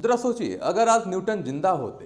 जरा सोचिए, अगर आज न्यूटन जिंदा होते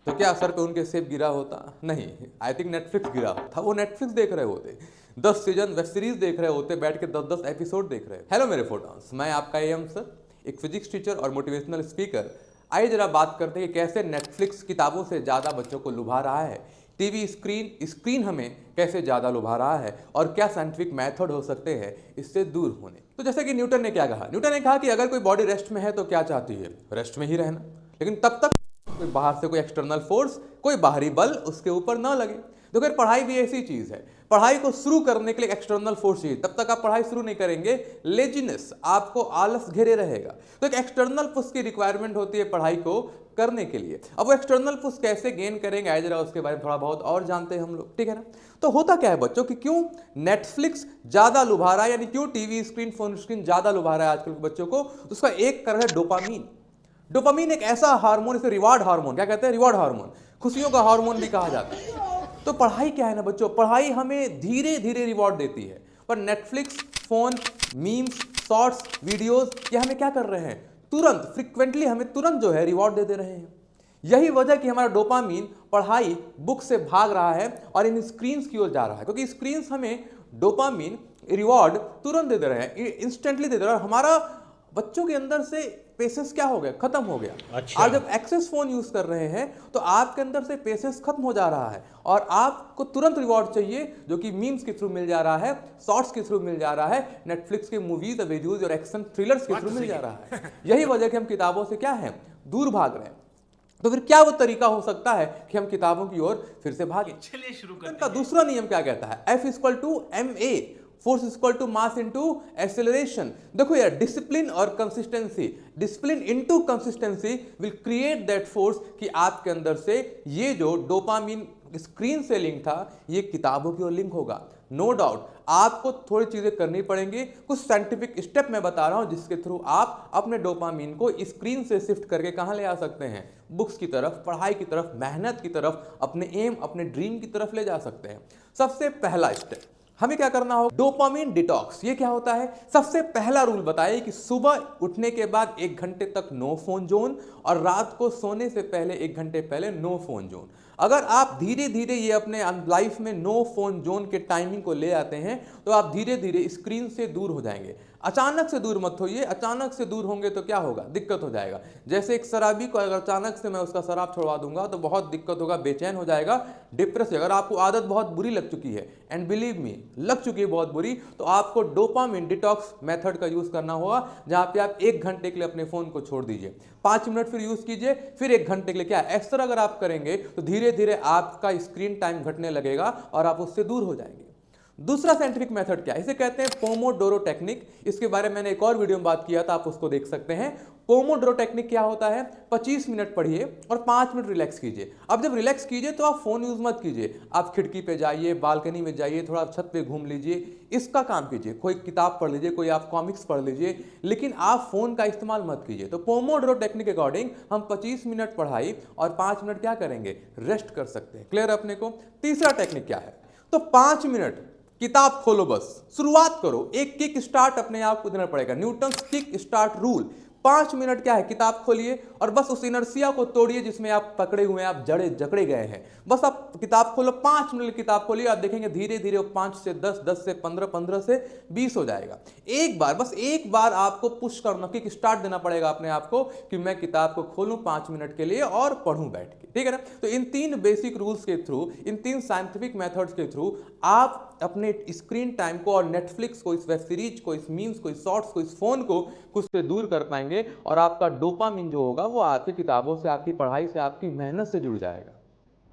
तो क्या सर पे उनके सेब गिरा होता? नहीं, आई थिंक नेटफ्लिक्स गिरा था। वो नेटफ्लिक्स देख रहे होते, 10 सीजन वेब सीरीज देख रहे होते, बैठ के 10-10 एपिसोड देख रहे। हेलो मेरे फोटॉन्स, मैं आपका एम सर, एक फिजिक्स टीचर और मोटिवेशनल स्पीकर। आइए जरा बात करते हैं कि कैसे नेटफ्लिक्स किताबों से ज़्यादा बच्चों को लुभा रहा है, टीवी स्क्रीन हमें कैसे ज़्यादा लुभा रहा है, और क्या साइंटिफिक मेथड हो सकते हैं इससे दूर होने। तो जैसे कि न्यूटन ने क्या कहा, न्यूटन ने कहा कि अगर कोई बॉडी रेस्ट में है तो क्या चाहती है? रेस्ट में ही रहना, लेकिन तब तक कोई बाहर से कोई एक्सटर्नल फोर्स, कोई बाहरी बल उसके ऊपर ना लगे। तो अगर पढ़ाई भी ऐसी चीज है, पढ़ाई को शुरू करने के लिए एक्सटर्नल फोर्स चाहिए, तब तक आप पढ़ाई शुरू नहीं करेंगे, लेजीनेस, आपको आलस घेरे रहेगा। तो एक एक्सटर्नल पुश की रिक्वायरमेंट होती है पढ़ाई को करने के लिए। अब वो एक्सटर्नल पुश कैसे गेन करेंगे, आइए जरा उसके बारे में थोड़ा बहुत और जानते हैं हम लोग, ठीक है ना। तो होता क्या है बच्चों कि क्यों नेटफ्लिक्स ज्यादा लुभा रहा है, यानी क्यों टीवी स्क्रीन, फोन स्क्रीन ज्यादा लुभा रहा है आजकल के बच्चों को? उसका एक कारण है डोपामीन। डोपामीन एक ऐसा हार्मोन, इसे रिवार्ड हार्मोन, क्या कहते हैं? रिवार्ड हार्मोन, खुशियों का हार्मोन भी कहा जाता है। तो पढ़ाई क्या है ना बच्चों, पढ़ाई हमें धीरे धीरे रिवॉर्ड देती है, पर Netflix, phone, memes, shorts, videos, ये हमें क्या कर रहे हैं? तुरंत, फ्रिक्वेंटली हमें तुरंत जो है रिवॉर्ड दे रहे हैं। यही वजह कि हमारा डोपामीन पढ़ाई, बुक से भाग रहा है और इन स्क्रीन्स की ओर जा रहा है, क्योंकि स्क्रीन्स हमें डोपामीन रिवॉर्ड तुरंत दे रहे हैं, इंस्टेंटली दे रहे हैं, और हमारा बच्चों के अंदर से पेशेंस क्या हो गया? खत्म हो गया। अच्छा। आप जब एक्सेस फोन यूज कर रहे हैं तो आपके अंदर से पेशेंस खत्म हो जा रहा है, और आपको तुरंत रिवॉर्ड चाहिए, जो कि मीम्स के थ्रू मिल जा रहा है, शॉर्ट्स के थ्रू मिल जा रहा है, नेटफ्लिक्स के मूवीज, वीडियोज और एक्शन थ्रिलर्स के थ्रू मिल जा रहा है। यही वजह कि हम किताबों से क्या है, दूर भाग रहे हैं। तो फिर क्या वो तरीका हो सकता है कि हम किताबों की ओर फिर से भागें? चलिए शुरू करते इनका हैं। दूसरा नियम क्या कहता है? F equal to ma, force equal to mass into acceleration. देखो यार, डिसिप्लिन और consistency, discipline into consistency will create that force, कि आपके अंदर से ये जो डोपामीन स्क्रीन से लिंक था, ये किताबों की ओर लिंक होगा। नो डाउट आपको थोड़ी चीजें करनी पड़ेंगी, कुछ साइंटिफिक स्टेप मैं बता रहा हूं, जिसके थ्रू आप अपने डोपामीन को स्क्रीन से शिफ्ट करके कहां ले आ सकते हैं? बुक्स की तरफ, पढ़ाई की तरफ, मेहनत की तरफ, अपने एम, अपने ड्रीम की तरफ ले जा सकते हैं। सबसे पहला स्टेप हमें क्या करना हो? Dopamine detox. ये क्या होता है? सबसे पहला रूल बताइए कि सुबह उठने के बाद 1 घंटे तक नो फोन जोन, और रात को सोने से पहले 1 घंटे पहले नो फोन जोन। अगर आप धीरे धीरे ये अपने लाइफ में नो फोन जोन के टाइमिंग को ले आते हैं, तो आप धीरे धीरे स्क्रीन से दूर हो जाएंगे। अचानक से दूर मत होइए, अचानक से दूर होंगे तो क्या होगा? दिक्कत हो जाएगा। जैसे एक शराबी को अगर अचानक से मैं उसका शराब छुड़वा दूंगा तो बहुत दिक्कत होगा, बेचैन हो जाएगा, डिप्रेस। अगर आपको आदत बहुत बुरी लग चुकी है, एंड बिलीव मी लग चुकी है बहुत बुरी, तो आपको डोपामिन डिटॉक्स मेथड का यूज करना होगा, जहां पे आप 1 घंटे के लिए अपने फोन को छोड़ दीजिए, 5 मिनट फिर यूज कीजिए, फिर 1 घंटे के लिए। क्या एक्स्ट्रा अगर आप करेंगे तो धीरे धीरे आपका स्क्रीन टाइम घटने लगेगा और आप उससे दूर हो जाएंगे। दूसरा साइंटिफिक मेथड क्या है? इसे कहते हैं पोमोडोरो टेक्निक। इसके बारे में मैंने एक और वीडियो में बात किया था, आप उसको देख सकते हैं। पोमोडोरो टेक्निक क्या होता है? 25 मिनट पढ़िए और 5 मिनट रिलैक्स कीजिए। अब जब रिलैक्स कीजिए तो आप फोन यूज मत कीजिए, आप खिड़की पे जाइए, बालकनी में जाइए, थोड़ा छत पे घूम लीजिए, इसका काम कीजिए, कोई किताब पढ़ लीजिए, कोई आप कॉमिक्स पढ़ लीजिए, लेकिन आप फोन का इस्तेमाल मत कीजिए। तो पोमोडोरो टेक्निक के अकॉर्डिंग हम 25 मिनट पढ़ाई और 5 मिनट क्या करेंगे? रेस्ट कर सकते हैं। क्लियर अपने को? तीसरा टेक्निक क्या है? तो 5 मिनट किताब खोलो, बस शुरुआत करो। एक किक स्टार्ट अपने आप को देना पड़ेगा, Newton kick start rule. 5 minute क्या है? किताब खोलिए और बस उस इनर्सिया को तोड़िए जिसमें आप पकड़े हुए हैं, आप जकड़े गए हैं। बस आप किताब खोलो, 5 मिनट किताब खोलिए, आप देखेंगे धीरे धीरे 5 से 10, 10 से 15, 15 से 20 हो जाएगा। एक बार, बस एक बार आपको पुश करना, किक स्टार्ट देना पड़ेगा अपने आप को, कि मैं किताब को खोलूं 5 मिनट के लिए और पढ़ूं बैठ के, ठीक है ना। तो इन 3 बेसिक रूल्स के थ्रू, इन 3 साइंटिफिक मेथड्स के थ्रू आप अपने स्क्रीन टाइम को और नेटफ्लिक्स को, इस वेब सीरीज को, इस मीम्स को, इस शॉर्ट्स को, इस फोन को कुछ से दूर कर पाएंगे, और आपका डोपामिन जो होगा वो आपकी किताबों से, आपकी पढ़ाई से, आपकी मेहनत से जुड़ जाएगा।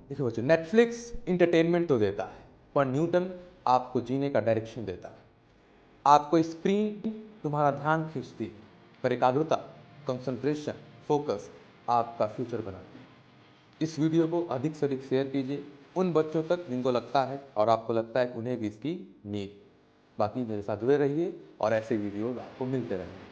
देखिए बच्चों, नेटफ्लिक्स इंटरटेनमेंट तो देता है, पर न्यूटन आपको जीने का डायरेक्शन देता है। आपको स्क्रीन तुम्हारा ध्यान खींचती है, पर एकाग्रता, कंसंट्रेशन, फोकस आपका फ्यूचर बनाती है। इस वीडियो को अधिक से अधिक शेयर कीजिए उन बच्चों तक जिनको लगता है, और आपको लगता है कि उन्हें भी इसकी नीड। बाकी मेरे साथ जुड़े रहिए और ऐसे वीडियोज आपको मिलते रहेंगे।